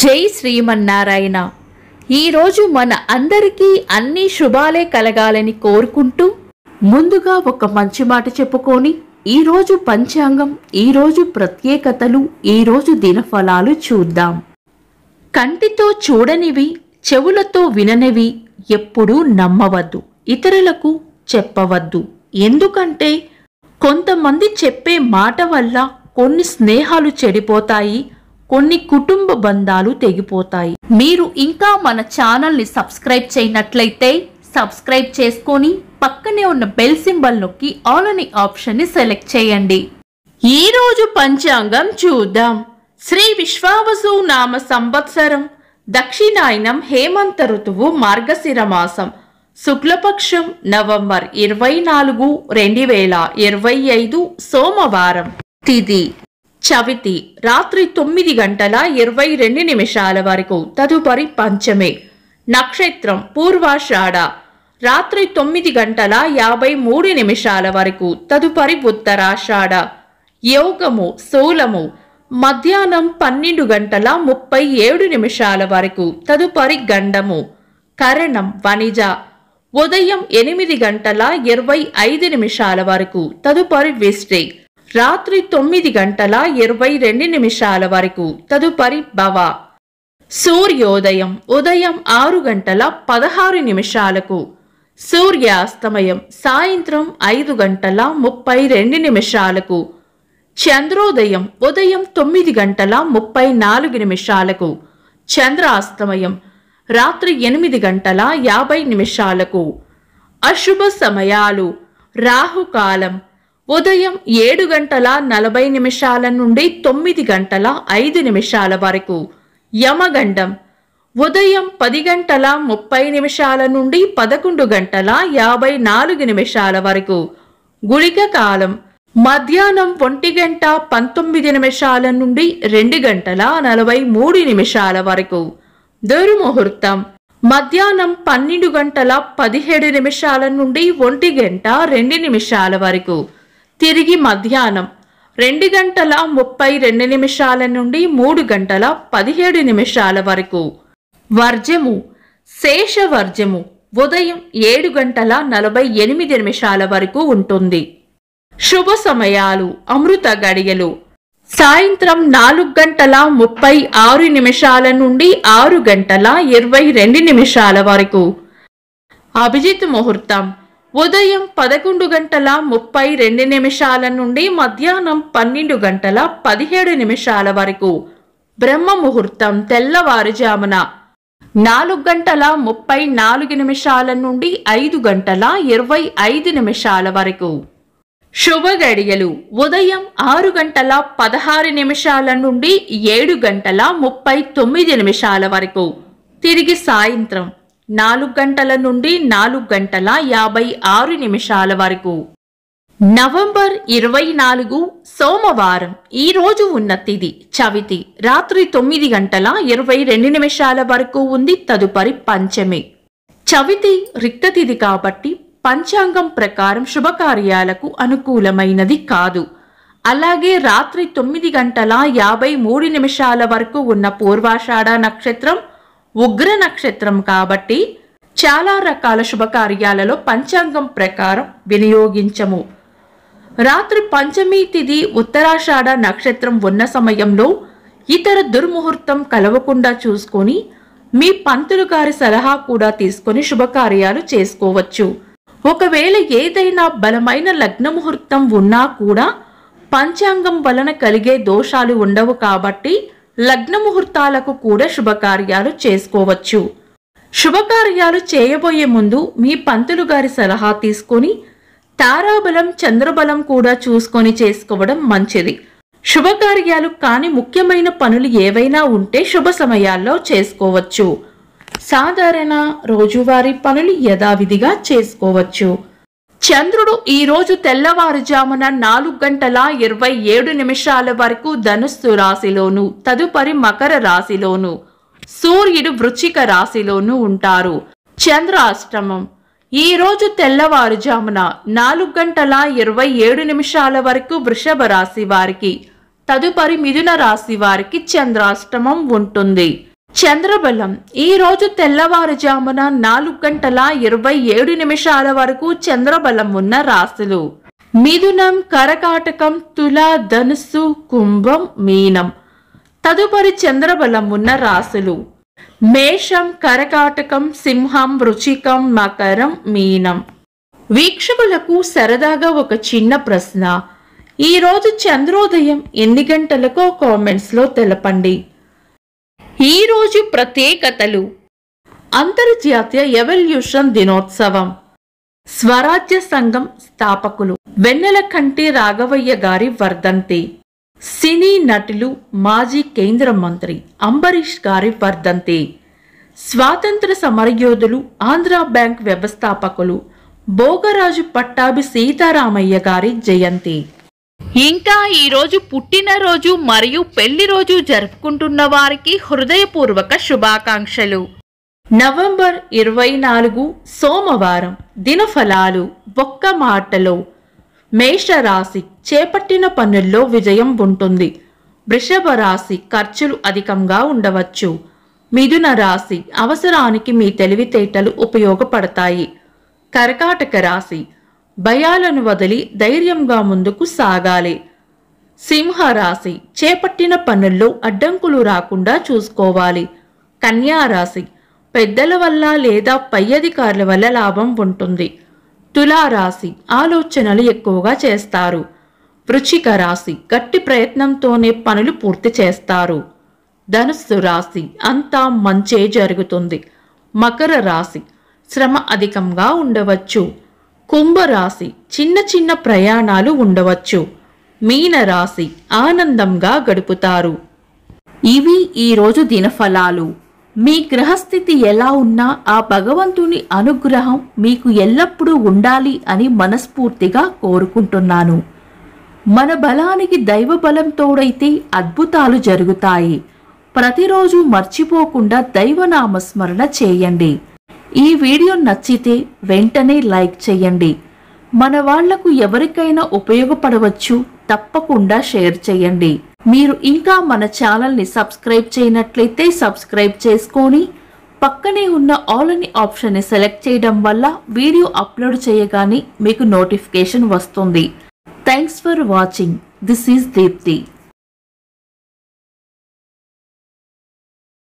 జై శ్రీమన్నారాయణ. ఈరోజు మన అందరికీ అన్ని శుభాలే కలగాలని కోరుకుంటూ ముందుగా ఒక మంచి మాట చెప్పుకొని ఈరోజు పంచాంగం, ఈరోజు ప్రత్యేకతలు, ఈరోజు దినఫలాలు చూద్దాం. కంటితో చూడనివి, చెవులతో విననివి ఎప్పుడూ నమ్మవద్దు, ఇతరులకు చెప్పవద్దు. ఎందుకంటే కొంతమంది చెప్పే మాట వల్ల కొన్ని స్నేహాలు చెడిపోతాయి, కొన్ని కుటుంబ బంధాలు తెగిపోతాయి. మీరు ఇంకా మన ఛానల్ని సబ్స్క్రైబ్ చేయనట్లయితే సబ్స్క్రైబ్ చేసుకొని పక్కనే ఉన్న బెల్ సింబల్ నొక్కి ఆల్ అనే ఆప్షన్ ని సెలెక్ట్ చేయండి. ఈ రోజు పంచాంగం చూద్దాం. శ్రీ విశ్వావసు నామ సంవత్సరం, దక్షిణాయనం, హేమంత ఋతువు, మార్గశిర మాసం, శుక్లపక్షం, నవంబర్ 24, 2025 సోమవారం. తిథి చవితి, రాత్రి 9 గంటల 22 నిమిషాల వరకు, తదుపరి పంచమి. నక్షత్రం పూర్వాషాఢ, రాత్రి 9 గంటల 53 నిమిషాల వరకు, తదుపరి ఉత్తరాషాఢ. యోగము శూలము, మధ్యాహ్నం 12 గంటల 37 నిమిషాల వరకు, తదుపరి గండము. కరణం వణిజ, ఉదయం 8 గంటల 25 నిమిషాల వరకు, తదుపరి విష్టి. రాత్రి 9 గంటల 22 నిమిషాల వరకు, తదుపరి భవ. సూర్యోదయం ఉదయం 6 గంటల 16 నిమిషాలకు, సూర్యాస్తమయం సాయంత్రం 5 గంటల 32 నిమిషాలకు, చంద్రోదయం ఉదయం 9 గంటల 34 నిమిషాలకు, చంద్రాస్తమయం రాత్రి 8 గంటల 50 నిమిషాలకు. అశుభ సమయాలు: రాహుకాలం ఉదయం 7 గంటల 40 నిమిషాల నుండి 9 గంటల 5 నిమిషాల వరకు, యమగండం ఉదయం 10 గంటల 30 నిమిషాల నుండి 11 గంటల 54 నిమిషాల వరకు, గుళిక కాలం మధ్యాహ్నం 1 గంట 19 నిమిషాల నుండి 2 గంటల 43 నిమిషాల వరకు, దుర్ముహూర్తం మధ్యాహ్నం 12 గంటల 17 నిమిషాల నుండి 1 గంట 2 నిమిషాల వరకు, తిరిగి మధ్యాహ్నం 2 గంటల 32 నిమిషాల నుండి 3 గంటల 17 నిమిషాల వరకు. వర్జము శేషవర్జము ఉదయం 7 గంటల 48 నిమిషాల వరకు ఉంటుంది. శుభ సమయాలు: అమృత గడియలు సాయంత్రం 4 గంటల 36 నిమిషాల నుండి 6 గంటల 22 నిమిషాల వరకు. అభిజిత్ ముహూర్తం ఉదయం 11 గంటల 32 నిమిషాల నుండి మధ్యాహ్నం 12 గంటల 17 నిమిషాల వరకు. బ్రహ్మ ముహూర్తం తెల్లవారుజామున 4 గంటల 34 నిమిషాల నుండి 5 గంటల 25 నిమిషాల వరకు. శుభ గడియలు ఉదయం 6 గంటల 16 నిమిషాల నుండి 7 గంటల 39 నిమిషాల వరకు, తిరిగి సాయంత్రం 4 గంటల నుండి 4 గంటల 56 నిమిషాల వరకు. నవంబర్ 24 సోమవారం. ఈ రోజు ఉన్న తిథి చవితి, రాత్రి 9 గంటల 22 నిమిషాల వరకు ఉంది, తదుపరి పంచమి. చవితి రిక్త తిథి కాబట్టి పంచాంగం ప్రకారం శుభకార్యాలకు అనుకూలమైనది కాదు. అలాగే రాత్రి 9 గంటల 53 నిమిషాల వరకు ఉన్న పూర్వాషాఢ నక్షత్రం ఉగ్ర నక్షత్రం కాబట్టి చాలా రకాల శుభకార్యాలలో పంచాంగం ప్రకారం వినియోగించము. రాత్రి పంచమి తిథి ఉత్తరాషాఢ నక్షత్రం ఉన్న సమయంలో ఇతర దుర్ముహూర్తం కలవకుండా చూసుకొని మీ పంతులు గారి సలహా కూడా తీసుకొని శుభకార్యాలు చేసుకోవచ్చు. ఒకవేళ ఏదైనా బలమైన లగ్న ముహూర్తం ఉన్నా కూడా పంచాంగం వలన కలిగే దోషాలు ఉండవు కాబట్టి లగ్న ముహూర్తాలకు కూడా శుభకార్యాలు చేసుకోవచ్చు. శుభకార్యాలు చేయబోయే ముందు మీ పంతులు గారి సలహా తీసుకొని తారాబలం, చంద్రబలం కూడా చూసుకొని చేసుకోవడం మంచిది. శుభకార్యాలు కాని ముఖ్యమైన పనులు ఏవైనా ఉంటే శుభ సమయాల్లో చేసుకోవచ్చు. సాధారణ రోజువారీ పనులు యథావిధిగా చేసుకోవచ్చు. చంద్రుడు ఈ రోజు తెల్లవారుజామున 4 గంటల 27 నిమిషాల వరకు ధనుస్సు రాశిలోను, తదుపరి మకర రాశిలోను, సూర్యుడు వృశ్చిక రాశిలోను ఉంటారు. చంద్రాష్టమం ఈ రోజు తెల్లవారుజామున 4 గంటల 27 నిమిషాల వరకు వృషభ రాశి వారికి, తదుపరి మిథున రాశి వారికి చంద్రాష్టమం ఉంటుంది. చంద్రబలం ఈ రోజు తెల్లవారుజామున 4:27 వరకు చంద్రబలం ఉన్న రాశులు: మిథునం, కరకాటకం, తుల, ధనుస్సు, కుంభం, మీనం. తదుపరి చంద్రబలం ఉన్న రాశులు: మేషం, కరకాటకం, సింహం, వృశ్చికం, మకరం, మీనం. వీక్షకులకు సరదాగా ఒక చిన్న ప్రశ్న: ఈ రోజు చంద్రోదయం ఎన్ని గంటలకో కామెంట్స్ లో తెలపండి. ఈ రోజు ప్రత్యేకతలు: అంతర్జాతీయ ఎవల్యూషన్ దినోత్సవం, స్వరాజ్య సంఘం స్థాపకులు వెన్నెలకంటి రాఘవయ్య గారి వర్ధంతి, సినీ నటులు మాజీ కేంద్ర మంత్రి అంబరీష్ గారి వర్ధంతి, స్వాతంత్ర సమరయోధులు ఆంధ్ర బ్యాంక్ వ్యవస్థాపకులు భోగరాజు పట్టాభి సీతారామయ్య గారి జయంతి. ఇంకా ఈరోజు పుట్టినరోజు మరియు పెళ్లి రోజు జరుపుకుంటున్న వారికి హృదయపూర్వక శుభాకాంక్షలు. నవంబర్ 24 సోమవారం. దినఫలాలు: ఒక్క మాటలో మేషరాశి చేపట్టిన పనుల్లో విజయం ఉంటుంది. వృషభ రాశి ఖర్చులు అధికంగా ఉండవచ్చు. మిథున రాశి అవసరానికి మీ తెలివితేటలు ఉపయోగపడతాయి. కర్కాటక రాశి భయాలను వదిలి ధైర్యంగా ముందుకు సాగాలి. సింహరాశి చేపట్టిన పనుల్లో అడ్డంకులు రాకుండా చూసుకోవాలి. కన్యా రాశి పెద్దల వల్ల లేదా పై అధికారుల వల్ల లాభం ఉంటుంది. తులారాశి ఆలోచనలు ఎక్కువగా చేస్తారు. వృశ్చిక రాశి గట్టి ప్రయత్నంతోనే పనులు పూర్తి చేస్తారు. ధనుస్సు రాశి అంతా మంచే జరుగుతుంది. మకర రాశి శ్రమ అధికంగా ఉండవచ్చు. కుంభరాశి చిన్న చిన్న ప్రయాణాలు ఉండవచ్చు. మీనరాశి ఆనందంగా గడుపుతారు. ఇవి ఈరోజు దినఫలాలు. మీ గ్రహస్థితి ఎలా ఉన్నా ఆ భగవంతుని అనుగ్రహం మీకు ఎల్లప్పుడూ ఉండాలి అని మనస్ఫూర్తిగా కోరుకుంటున్నాను. మన బలానికి దైవ బలం తోడైతే అద్భుతాలు జరుగుతాయి. ప్రతిరోజు మర్చిపోకుండా దైవనామస్మరణ చేయండి. ఈ వీడియో నచ్చితే వెంటనే లైక్ చేయండి. మన వాళ్లకు ఎవరికైనా ఉపయోగపడవచ్చు. తప్పకుండా షేర్ చేయండి. మీరు ఇంకా మన ఛానల్ని సబ్స్క్రైబ్ చేయనట్లయితే సబ్స్క్రైబ్ చేసుకొని పక్కనే ఉన్న ఆల్ అని ఆప్షన్ని సెలెక్ట్ చేయడం వల్ల వీడియో అప్లోడ్ చేయగానే మీకు నోటిఫికేషన్ వస్తుంది. Thanks for watching. This is Deepti.